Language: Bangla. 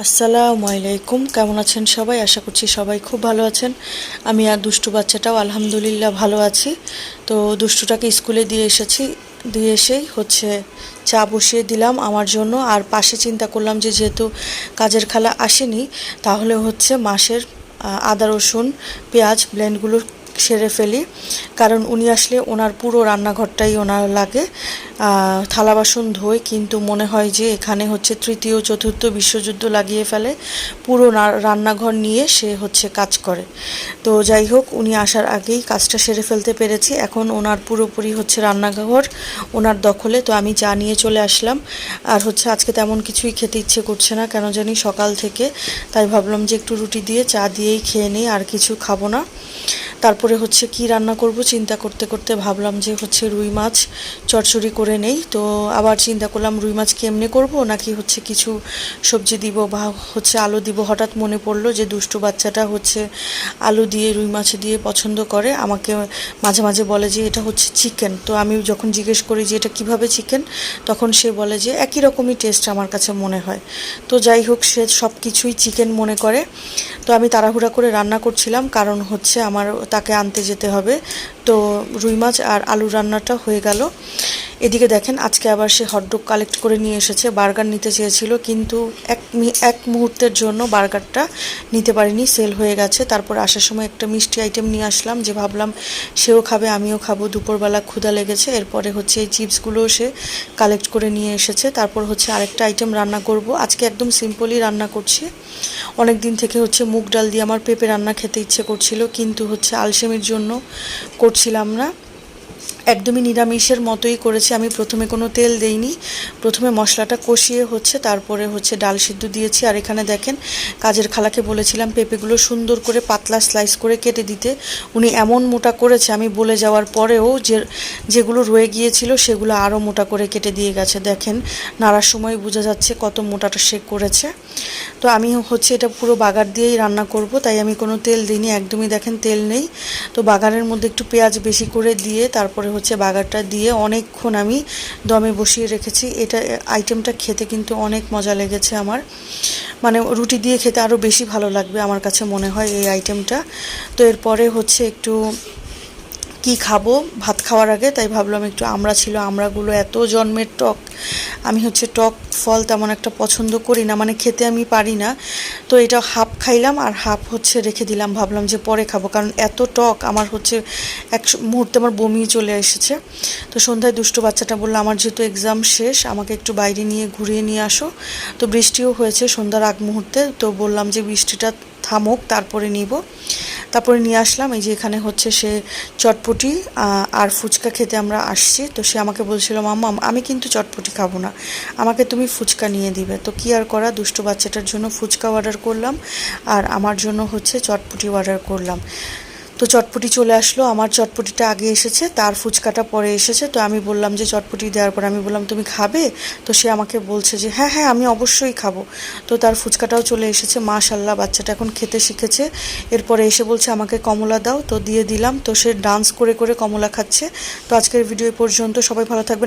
আসসালামু আলাইকুম, কেমন আছেন সবাই? আশা করছি সবাই খুব ভালো আছেন। আমি আর দুষ্টু বাচ্চাটাও আলহামদুলিল্লাহ ভালো আছি। তো দুষ্টুটাকে স্কুলে দিয়ে এসেছি, দিয়ে এসেই চা বসিয়ে দিলাম আমার জন্য। আর পাশে চিন্তা করলাম যে যেহেতু কাজের খালা আসেনি, তাহলে মাসের আদা রসুন পেঁয়াজ ব্লেন্ডগুলো সেরে ফেলি, কারণ উনি আসলে ওনার পুরো রান্নাঘরটাই ওনার লাগে। থালা বাসন ধোয়, কিন্তু মনে হয় যে এখানে তৃতীয় চতুর্থ বিশ্বযুদ্ধ লাগিয়ে ফেলে, পুরো রান্নাঘর নিয়ে সে কাজ করে। তো যাই হোক, উনি আসার আগেই কাজটা সেরে ফেলতে পেরেছি। এখন ওনার পুরোপুরি রান্নাঘর ওনার দখলে। তো আমি চা নিয়ে চলে আসলাম। আর আজকে তেমন কিছুই খেতে ইচ্ছে করছে না কেন জানি সকাল থেকে, তাই ভাবলাম যে একটু রুটি দিয়ে চা দিয়েই খেয়ে নিই, আর কিছু খাবো না। তারপরে কি রান্না করব চিন্তা করতে করতে ভাবলাম যে রুই মাছ চচ্চড়ি করে নেই। তো আবার চিন্তা করলাম রুই মাছ কেমনে করব, নাকি কিছু সবজি দিব বা আলু দিব। হঠাৎ মনে পড়লো যে দুষ্টু বাচ্চাটা আলু দিয়ে রুই মাছ দিয়ে পছন্দ করে। আমাকে মাঝে মাঝে বলে যে এটা চিকেন। তো আমি যখন জিজ্ঞেস করি যে এটা কিভাবে চিকেন, তখন সে বলে যে একই রকমই টেস্ট আমার কাছে মনে হয়। তো যাই হোক, সে সব কিছুই চিকেন মনে করে। তো আমি তাড়াহুড়া করে রান্না করছিলাম, কারণ আমার তাকে আনতে যেতে হবে। তো রুই মাছ আর আলু রান্নাটা হয়ে গেল। এদিকে দেখেন, আজকে আবার সে হটডগ কালেক্ট করে নিয়ে এসেছে। বার্গার নিতে চেয়েছিল, কিন্তু এক মুহূর্তের জন্য বার্গারটা নিতে পারিনি, সেল হয়ে গেছে। তারপর আসার সময় একটা মিষ্টি আইটেম নিয়ে আসলাম, যে ভাবলাম সেও খাবে আমিও খাবো, দুপুরবেলা ক্ষুধা লেগেছে। এরপরে এই চিপসগুলো সে কালেক্ট করে নিয়ে এসেছে। তারপর আরেকটা আইটেম রান্না করব। আজকে একদম সিম্পলই রান্না করছি। অনেক দিন থেকে মুগ ডাল দিয়ে আমার পেঁপে রান্না খেতে ইচ্ছে করছিল, কিন্তু আলসেমির জন্য করছিলাম না। একদমই নিরামিষের মতোই করেছি। আমি প্রথমে কোনো তেল দেইনি, প্রথমে মশলাটা কষিয়ে তারপরে ডাল সিদ্ধ দিয়েছি। আর এখানে দেখেন, কাজের খালাকে বলেছিলাম পেঁপেগুলো সুন্দর করে পাতলা স্লাইস করে কেটে দিতে। উনি এমন মোটা করেছে, আমি বলে যাওয়ার পরেও যেগুলো রয়ে গিয়েছিল সেগুলো আরও মোটা করে কেটে দিয়ে গেছে। দেখেন, নাড়ার সময় বোঝা যাচ্ছে কত মোটাটা সে করেছে। তো আমি এটা পুরো বাগার দিয়েই রান্না করব, তাই আমি কোনো তেল দিইনি, একদমই দেখেন তেল নেই। তো বাগারের মধ্যে একটু পেঁয়াজ বেশি করে দিয়ে তারপরে বাগারটা দিয়ে অনেকক্ষণ আমি দমে বসিয়ে রেখেছি। এটা আইটেমটা খেতে কিন্তু অনেক মজা লেগেছে আমার, মানে রুটি দিয়ে খেতে আরও বেশি ভালো লাগবে আমার কাছে মনে হয় এই আইটেমটা। তো এরপরে একটু কি খাবো ভাত খাওয়ার আগে, তাই ভাবলাম একটু আমড়া ছিল, আমড়াগুলো এত জন্মের টক। আমি টক ফল তেমন একটা পছন্দ করি না, মানে খেতে আমি পারি না। তো এটা হাফ খাইলাম আর হাফ রেখে দিলাম, ভাবলাম যে পরে খাবো, কারণ এত টক আমার এক মুহূর্তে আমার বমি চলে এসেছে। তো সন্ধ্যায় দুষ্টু বাচ্চাটা বললো আমার যেহেতু এক্সাম শেষ, আমাকে একটু বাইরে নিয়ে ঘুরিয়ে নিয়ে আসো। তো বৃষ্টিও হয়েছে সন্ধ্যার আগ মুহূর্তে, তো বললাম যে বৃষ্টিটা থামুক তারপরে নিব। তারপরে নিয়ে আসলাম। এই যে এখানে সে চটপটি আর ফুচকা খেতে আমরা আসছি। তো সে আমাকে বলছিল মাম্মা আমি কিন্তু চটপটি খাবো না, আমাকে তুমি ফুচকা নিয়ে দিবে। তো কি আর করা, দুষ্টু বাচ্চাটার জন্য ফুচকা অর্ডার করলাম, আর আমার জন্য চটপটি অর্ডার করলাম। তো চটপটি চলে আসলো, আমার চটপটিটা আগে এসেছে, তার ফুচকাটা পরে এসেছে। তো আমি বললাম যে চটপটি দেওয়ার পর আমি বললাম তুমি খাবে? তো সে আমাকে বলছে যে হ্যাঁ হ্যাঁ আমি অবশ্যই খাবো। তো তার ফুচকাটাও চলে এসেছে। মাশাআল্লাহ, বাচ্চাটা এখন খেতে শিখেছে। এরপরে এসে বলছে আমাকে কমলা দাও, তো দিয়ে দিলাম। তো সে ডান্স করে করে কমলা খাচ্ছে। তো আজকের ভিডিও পর্যন্ত, সবাই ভালো থাকবেন।